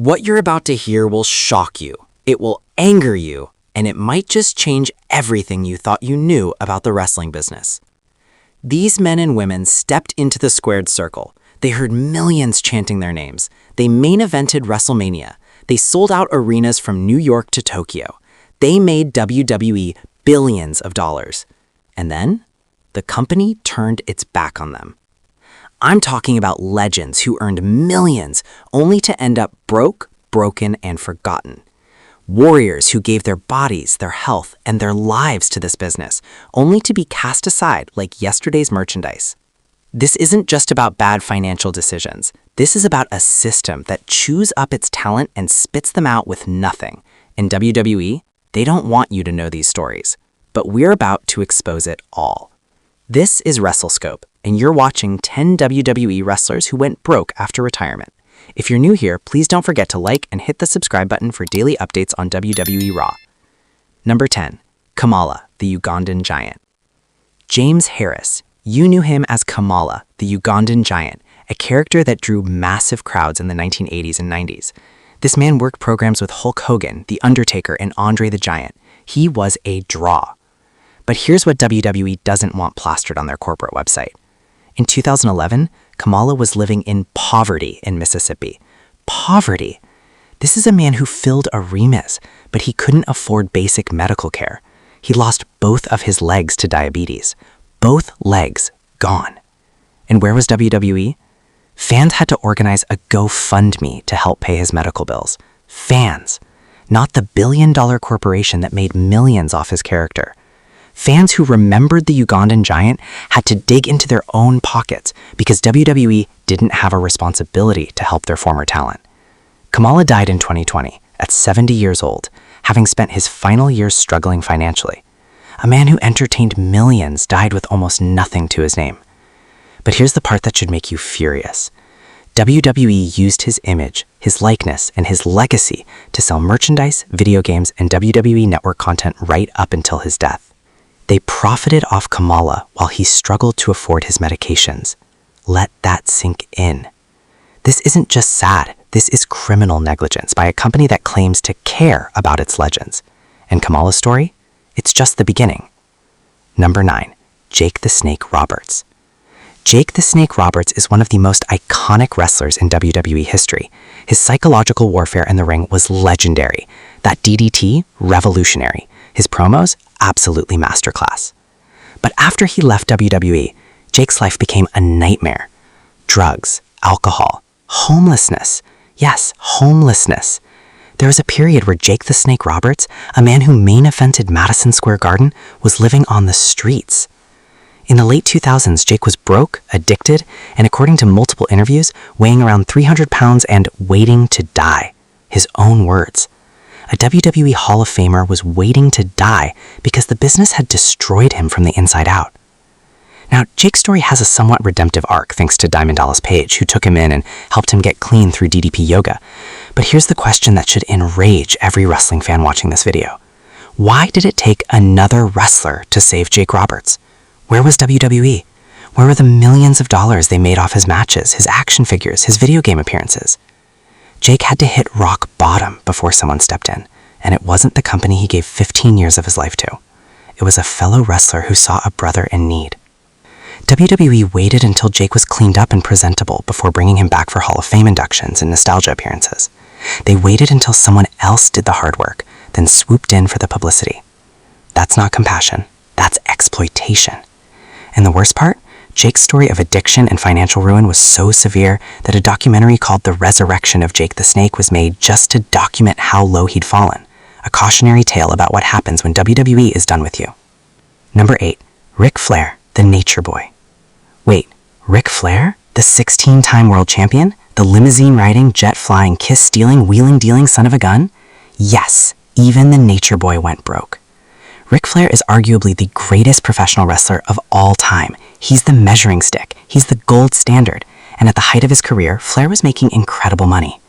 What you're about to hear will shock you, it will anger you, and it might just change everything you thought you knew about the wrestling business. These men and women stepped into the squared circle. They heard millions chanting their names. They main evented WrestleMania. They sold out arenas from New York to Tokyo. They made WWE billions of dollars. And then, the company turned its back on them. I'm talking about legends who earned millions only to end up broke, broken, and forgotten. Warriors who gave their bodies, their health, and their lives to this business, only to be cast aside like yesterday's merchandise. This isn't just about bad financial decisions. This is about a system that chews up its talent and spits them out with nothing. In WWE, they don't want you to know these stories, but we're about to expose it all. This is WrestleScope, and you're watching 10 WWE wrestlers who went broke after retirement. If you're new here, please don't forget to like and hit the subscribe button for daily updates on WWE Raw. Number 10. Kamala, the Ugandan Giant. James Harris. You knew him as Kamala, the Ugandan Giant, a character that drew massive crowds in the 1980s and 90s. This man worked programs with Hulk Hogan, The Undertaker, and Andre the Giant. He was a draw. But here's what WWE doesn't want plastered on their corporate website. In 2011, Kamala was living in poverty in Mississippi. Poverty. This is a man who filled arenas, but he couldn't afford basic medical care. He lost both of his legs to diabetes. Both legs gone. And where was WWE? Fans had to organize a GoFundMe to help pay his medical bills. Fans. Not the billion-dollar corporation that made millions off his character. Fans who remembered the Ugandan Giant had to dig into their own pockets because WWE didn't have a responsibility to help their former talent. Kamala died in 2020 at 70 years old, having spent his final years struggling financially. A man who entertained millions died with almost nothing to his name. But here's the part that should make you furious. WWE used his image, his likeness, and his legacy to sell merchandise, video games, and WWE Network content right up until his death. They profited off Kamala while he struggled to afford his medications. Let that sink in. This isn't just sad, this is criminal negligence by a company that claims to care about its legends. And Kamala's story? It's just the beginning. Number 9. Jake the Snake Roberts. Jake the Snake Roberts is one of the most iconic wrestlers in WWE history. His psychological warfare in the ring was legendary. That DDT, revolutionary. His promos, absolutely masterclass. But after he left WWE, Jake's life became a nightmare. Drugs, alcohol, homelessness. Yes, homelessness. There was a period where Jake the Snake Roberts, a man who main evented Madison Square Garden, was living on the streets. In the late 2000s, Jake was broke, addicted, and according to multiple interviews, weighing around 300 pounds and waiting to die. His own words. A WWE Hall of Famer was waiting to die because the business had destroyed him from the inside out. Now, Jake's story has a somewhat redemptive arc thanks to Diamond Dallas Page, who took him in and helped him get clean through DDP yoga. But here's the question that should enrage every wrestling fan watching this video. Why did it take another wrestler to save Jake Roberts? Where was WWE? Where were the millions of dollars they made off his matches, his action figures, his video game appearances? Jake had to hit rock bottom before someone stepped in, and it wasn't the company he gave 15 years of his life to. It was a fellow wrestler who saw a brother in need. WWE waited until Jake was cleaned up and presentable before bringing him back for Hall of Fame inductions and nostalgia appearances. They waited until someone else did the hard work, then swooped in for the publicity. That's not compassion, that's exploitation. And the worst part? Jake's story of addiction and financial ruin was so severe that a documentary called The Resurrection of Jake the Snake was made just to document how low he'd fallen. A cautionary tale about what happens when WWE is done with you. Number 8. Ric Flair, the Nature Boy. Wait, Ric Flair? The 16-time world champion? The limousine-riding, jet-flying, kiss-stealing, wheeling-dealing son of a gun? Yes, even the Nature Boy went broke. Ric Flair is arguably the greatest professional wrestler of all time. He's the measuring stick. He's the gold standard. And at the height of his career, Flair was making incredible money.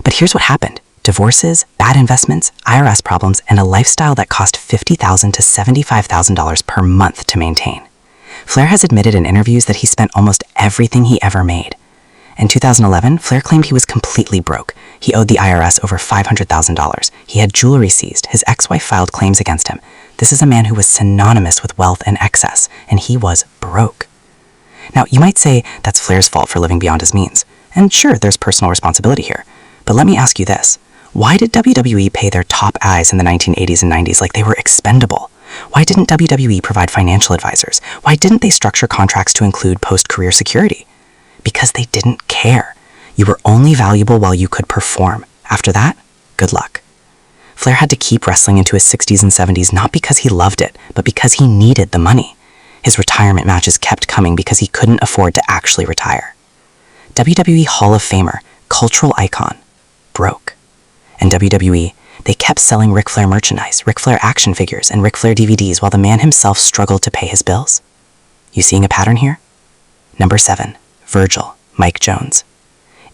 But here's what happened. Divorces, bad investments, IRS problems, and a lifestyle that cost $50,000 to $75,000 per month to maintain. Flair has admitted in interviews that he spent almost everything he ever made. In 2011, Flair claimed he was completely broke, He owed the IRS over $500,000. He had jewelry seized. His ex-wife filed claims against him. This is a man who was synonymous with wealth and excess, and he was broke. Now, you might say that's Flair's fault for living beyond his means. And sure, there's personal responsibility here. But let me ask you this. Why did WWE pay their top guys in the 1980s and 90s like they were expendable? Why didn't WWE provide financial advisors? Why didn't they structure contracts to include post-career security? Because they didn't care. You were only valuable while you could perform. After that, good luck. Flair had to keep wrestling into his 60s and 70s not because he loved it, but because he needed the money. His retirement matches kept coming because he couldn't afford to actually retire. WWE Hall of Famer, cultural icon, broke. And WWE, they kept selling Ric Flair merchandise, Ric Flair action figures, and Ric Flair DVDs while the man himself struggled to pay his bills. You seeing a pattern here? Number 7, Virgil, Mike Jones.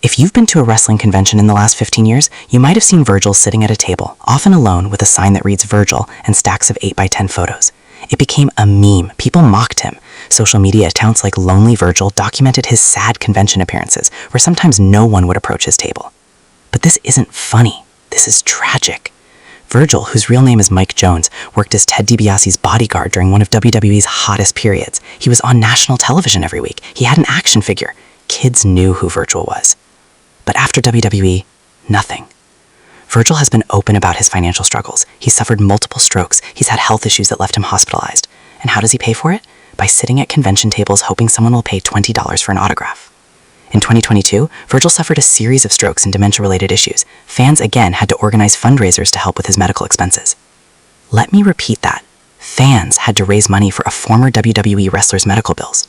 If you've been to a wrestling convention in the last 15 years, you might have seen Virgil sitting at a table, often alone with a sign that reads Virgil and stacks of 8x10 photos. It became a meme. People mocked him. Social media accounts like Lonely Virgil documented his sad convention appearances, where sometimes no one would approach his table. But this isn't funny. This is tragic. Virgil, whose real name is Mike Jones, worked as Ted DiBiase's bodyguard during one of WWE's hottest periods. He was on national television every week. He had an action figure. Kids knew who Virgil was. But after WWE, nothing. Virgil has been open about his financial struggles. He's suffered multiple strokes. He's had health issues that left him hospitalized. And how does he pay for it? By sitting at convention tables hoping someone will pay $20 for an autograph. In 2022, Virgil suffered a series of strokes and dementia-related issues. Fans again had to organize fundraisers to help with his medical expenses. Let me repeat that. Fans had to raise money for a former WWE wrestler's medical bills.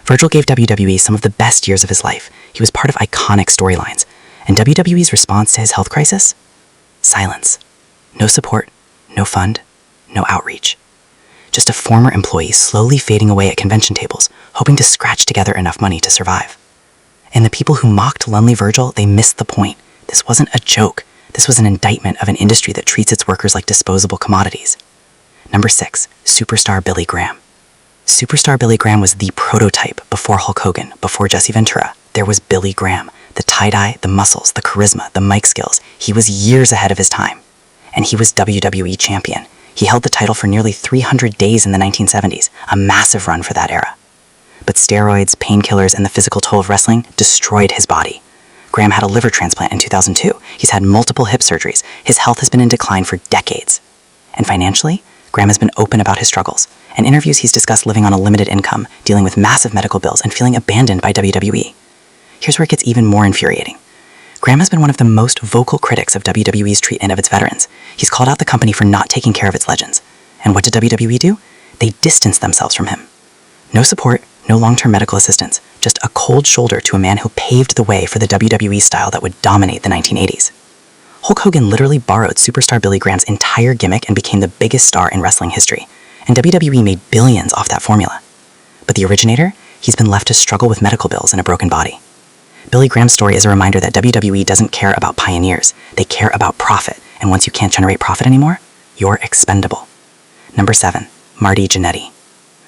Virgil gave WWE some of the best years of his life. He was part of iconic storylines. And WWE's response to his health crisis? Silence. No support, no fund, no outreach. Just a former employee slowly fading away at convention tables, hoping to scratch together enough money to survive. And the people who mocked Lonely Virgil, they missed the point. This wasn't a joke. This was an indictment of an industry that treats its workers like disposable commodities. Number 6, Superstar Billy Graham. Superstar Billy Graham was the prototype before Hulk Hogan, before Jesse Ventura. There was Billy Graham. The tie-dye, the muscles, the charisma, the mic skills. He was years ahead of his time. And he was WWE champion. He held the title for nearly 300 days in the 1970s, a massive run for that era. But steroids, painkillers, and the physical toll of wrestling destroyed his body. Graham had a liver transplant in 2002. He's had multiple hip surgeries. His health has been in decline for decades. And financially, Graham has been open about his struggles. In interviews, he's discussed living on a limited income, dealing with massive medical bills, and feeling abandoned by WWE. Here's where it gets even more infuriating. Graham has been one of the most vocal critics of WWE's treatment of its veterans. He's called out the company for not taking care of its legends. And what did WWE do? They distanced themselves from him. No support, no long-term medical assistance, just a cold shoulder to a man who paved the way for the WWE style that would dominate the 1980s. Hulk Hogan literally borrowed Superstar Billy Graham's entire gimmick and became the biggest star in wrestling history. And WWE made billions off that formula. But the originator, he's been left to struggle with medical bills and a broken body. Billy Graham's story is a reminder that WWE doesn't care about pioneers. They care about profit, and once you can't generate profit anymore, you're expendable. Number 7, Marty Jannetty.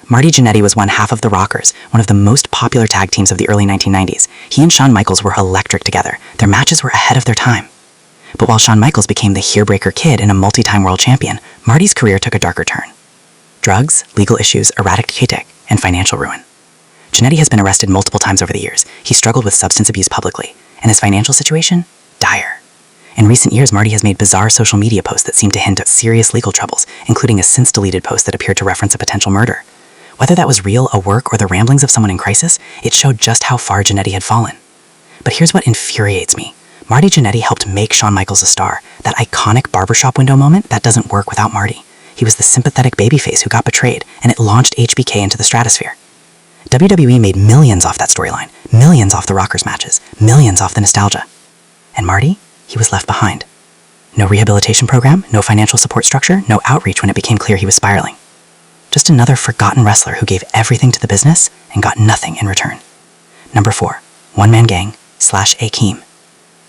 Marty Jannetty was one half of the Rockers, one of the most popular tag teams of the early 1990s. He and Shawn Michaels were electric together. Their matches were ahead of their time. But while Shawn Michaels became the Hairbreaker Kid and a multi-time world champion, Marty's career took a darker turn. Drugs, legal issues, erratic dating, and financial ruin. Jannetty has been arrested multiple times over the years. He struggled with substance abuse publicly, and his financial situation? Dire. In recent years, Marty has made bizarre social media posts that seem to hint at serious legal troubles, including a since-deleted post that appeared to reference a potential murder. Whether that was real, a work, or the ramblings of someone in crisis, it showed just how far Jannetty had fallen. But here's what infuriates me. Marty Jannetty helped make Shawn Michaels a star. That iconic barbershop window moment, that doesn't work without Marty. He was the sympathetic babyface who got betrayed, and it launched HBK into the stratosphere. WWE made millions off that storyline, millions off the Rockers matches, millions off the nostalgia. And Marty? He was left behind. No rehabilitation program, no financial support structure, no outreach when it became clear he was spiraling. Just another forgotten wrestler who gave everything to the business and got nothing in return. Number 4, One Man Gang / Akeem.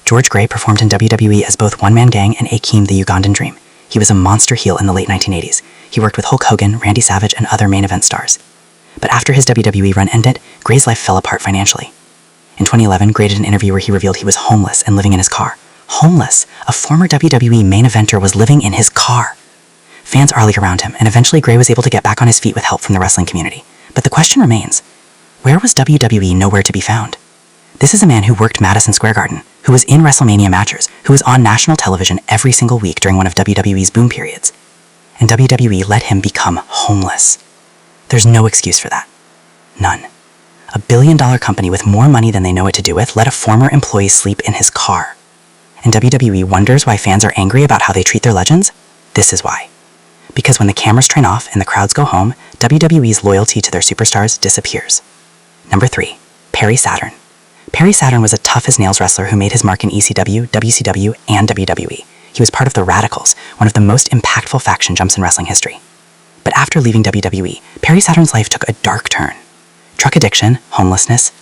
George Gray performed in WWE as both One Man Gang and Akeem the Ugandan Dream. He was a monster heel in the late 1980s. He worked with Hulk Hogan, Randy Savage, and other main event stars. But after his WWE run ended, Gray's life fell apart financially. In 2011, Gray did an interview where he revealed he was homeless and living in his car. Homeless, a former WWE main eventer was living in his car. Fans rallied around him, and eventually Gray was able to get back on his feet with help from the wrestling community. But the question remains, where was WWE nowhere to be found? This is a man who worked Madison Square Garden, who was in WrestleMania matches, who was on national television every single week during one of WWE's boom periods. And WWE let him become homeless. There's no excuse for that. None. A billion-dollar company with more money than they know what to do with let a former employee sleep in his car. And WWE wonders why fans are angry about how they treat their legends? This is why. Because when the cameras turn off and the crowds go home, WWE's loyalty to their superstars disappears. Number 3. Perry Saturn. Perry Saturn was a tough-as-nails wrestler who made his mark in ECW, WCW, and WWE. He was part of the Radicals, one of the most impactful faction jumps in wrestling history. But after leaving WWE, Perry Saturn's life took a dark turn. Drug addiction, homelessness,